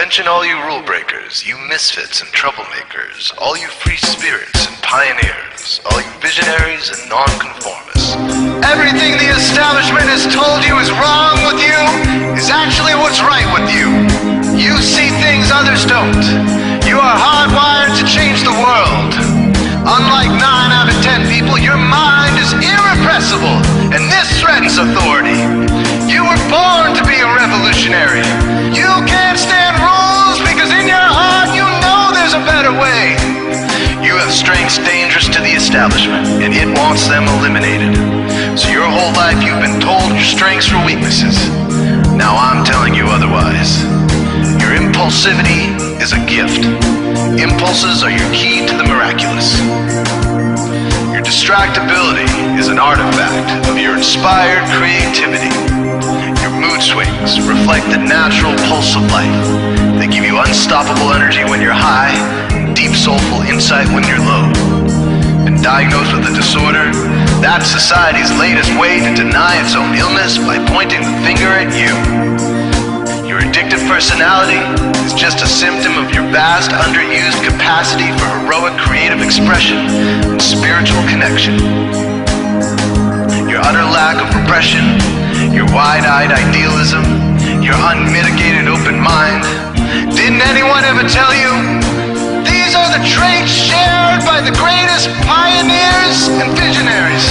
Attention all you rule breakers, you misfits and troublemakers, all you free spirits and pioneers, all you visionaries and nonconformists. Everything the establishment has told you is wrong with you is actually what's right with you. You see things others don't. You are hardwired to change the world. Unlike 9 out of 10 people, your mind is irrepressible, and this threatens authority. You were born to be a revolutionary. You can't stand rules because in your heart you know there's a better way. You have strengths dangerous to the establishment, and it wants them eliminated. So your whole life you've been told your strengths were weaknesses. Now I'm telling you otherwise. Your impulsivity is a gift. Impulses are your key to the miraculous. Your distractibility is an artifact of your inspired creativity. Your mood swings reflect the natural pulse of life. They give you unstoppable energy when you're high, and deep soulful insight when you're low. Been diagnosed with a disorder? That's society's latest way to deny its own illness by pointing the finger at you. Your addictive personality is just a symptom of your vast, underused capacity for heroic creative expression and spiritual connection. Your utter lack of repression, your wide-eyed idealism, your unmitigated open mind. Didn't anyone ever tell you? These are the traits shared by the greatest pioneers and visionaries,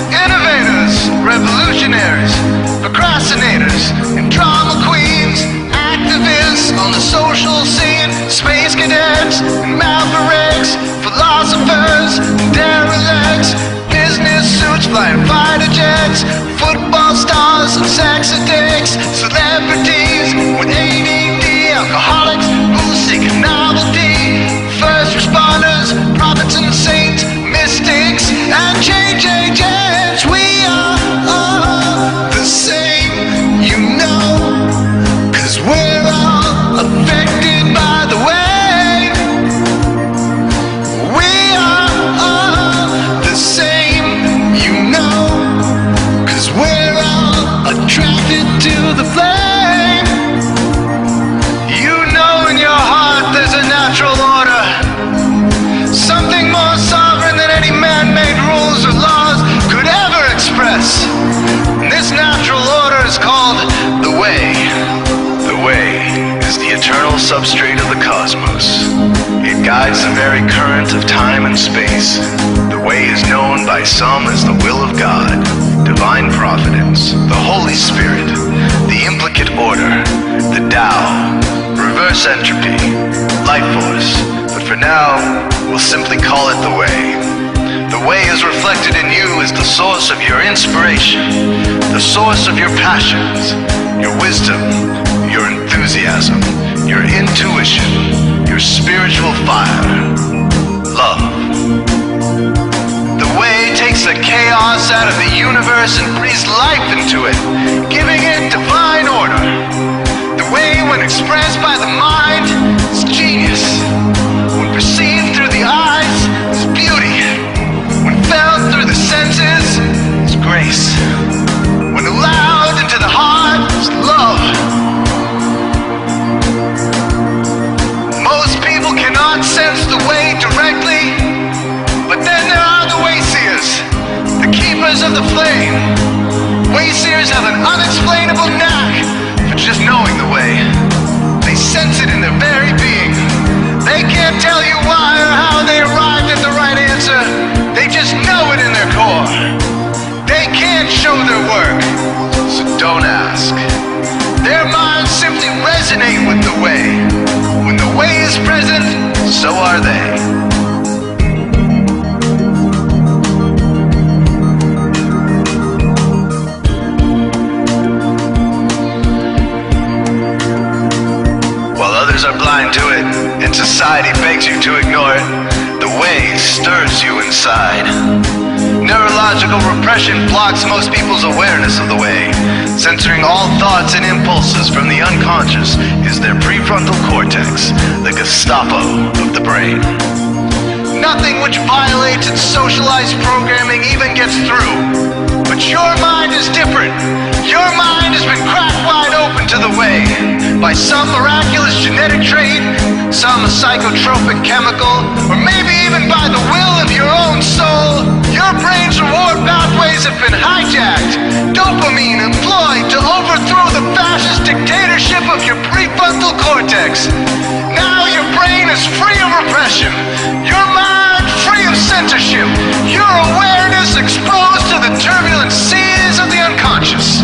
innovators, revolutionaries, procrastinators, and drama queens, activists on the social scene, space cadets, and mavericks, philosophers, and derelicts, business suits, flying fighter jets, football stars and sex addicts, celebrities with ADD, alcoholics who seek novelty, first responders, prophets and saints, mystics, and change agents. We are all the same, you know, 'cause we're all affected by the way. We are all the same, you know, 'cause we're all attracted to the flame. You know in your heart there's a natural order, something more sovereign than any man-made rules or laws could ever express. And this natural order is called the way. The way is the eternal substrate of the cosmos. It guides the very current of time and space. The way is known by some as the will of God, divine providence, the Holy Spirit, the implicate order, the Tao, reverse entropy, life force. But for now, we'll simply call it the way. The way is reflected in you as the source of your inspiration, the source of your passions, your wisdom, your enthusiasm, your intuition, your spiritual fire, love. The way takes the chaos out of the universe and breathes life into it, giving it divine order. The way, when expressed by the mind, is genius. When perceived through the eyes, is beauty. When felt through the senses, is grace. When allowed into the heart, is love. Most people cannot sense the way directly, but then there are the wayseers, the keepers of the flame. Wayseers have an unexplainable knack for just knowing the way. They sense it in their very being. They can't tell you why or how they arrived at the right answer. They just know it in their core. They can't show their work, so don't ask. Their minds simply resonate with the way. When the way is present, so are they. Are blind to it, and society begs you to ignore it. The way stirs you inside. Neurological repression blocks most people's awareness of the way. Censoring all thoughts and impulses from the unconscious is their prefrontal cortex, the Gestapo of the brain. Nothing which violates its socialized programming even gets through. But your mind is different. Your mind has been cracked wide open to the way by some miraculous genetic genetic trait, some psychotropic chemical, or maybe even by the will of your own soul, your brain's reward pathways have been hijacked. Dopamine employed to overthrow the fascist dictatorship of your prefrontal cortex. Now your brain is free of repression, your mind free of censorship, your awareness exposed to the turbulent seas of the unconscious.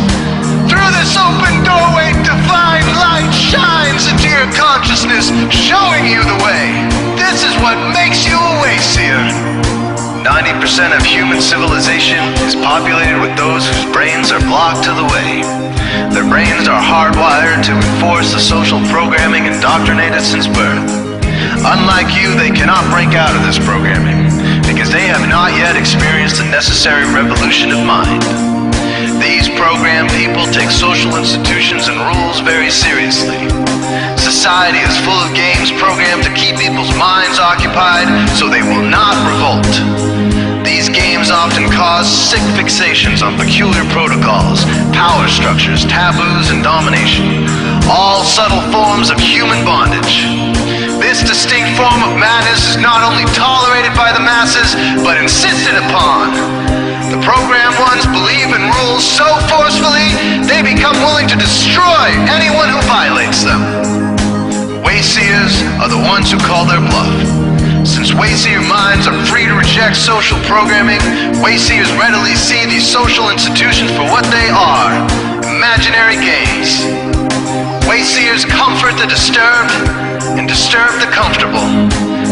Through this open doorway, divine light shines into your consciousness, showing you the way. This is what makes you a wayseer. 90% of human civilization is populated with those whose brains are blocked to the way. Their brains are hardwired to enforce the social programming indoctrinated since birth. Unlike you, they cannot break out of this programming, because they have not yet experienced the necessary revolution of mind. These programmed people take social institutions and rules very seriously. Society is full of games programmed to keep people's minds occupied so they will not revolt. These games often cause sick fixations on peculiar protocols, power structures, taboos, and domination, all subtle forms of human bondage. This distinct form of madness is not only tolerated by the masses, but insisted upon. The programmed ones believe in rules so forcefully, they become willing to destroy anyone who violates them. Wayseers are the ones who call their bluff. Since wayseer minds are free to reject social programming, wayseers readily see these social institutions for what they are, imaginary games. Wayseers comfort the disturbed and disturb the comfortable.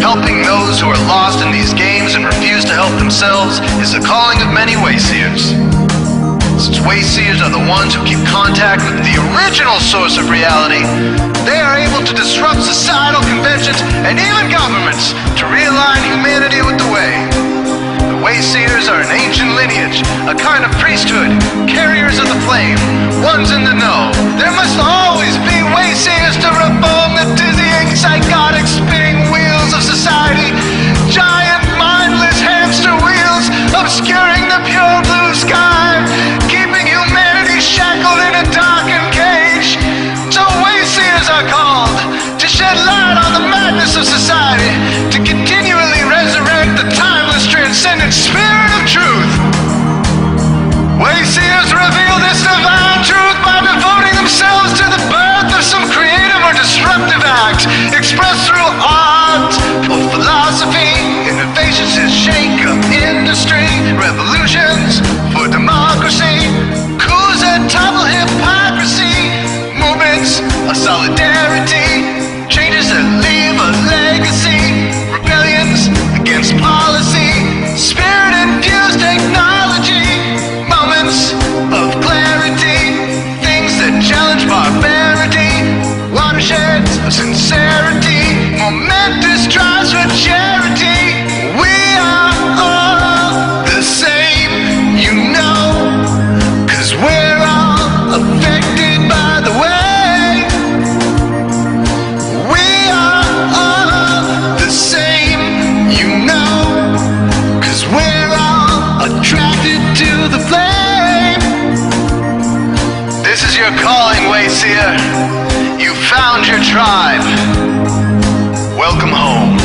Helping those who are lost in these games and refuse to help themselves is the calling of many wayseers. Since wayseers are the ones who keep contact with the original source of reality, they are able to disrupt societal conventions and even governments to realign humanity with the way. The wayseers are an ancient lineage, a kind of priesthood, carriers of the flame, ones in the know. There must always be wayseers to reform the dizzying, psychotic, spinning wheels of society. Giant, mindless hamster wheels obscuring the pure blue sky, keeping humanity shackled in a darkened cage. So wayseers are called to shed light on the madness of society, to continually resurrect the timeless, transcendent spirit of truth. Wayseers reveal this divine truth by devoting themselves to the birth of some creative or disruptive act, expressed through art or philosophy. Innovations that shake up industry, revolutions for democracy, coups that topple hypocrisy, movements of solidarity, changes that leave a legacy, rebellions against policy, spirit-infused technology, moments of clarity, things that challenge barbarity, watersheds of sincerity, momentous drives for charity. We are all the same, you know, 'cause we're all affected by the way. We are all the same, you know, 'cause we're all attracted to the flame. This is your calling, wayseer. You found your tribe. Welcome home.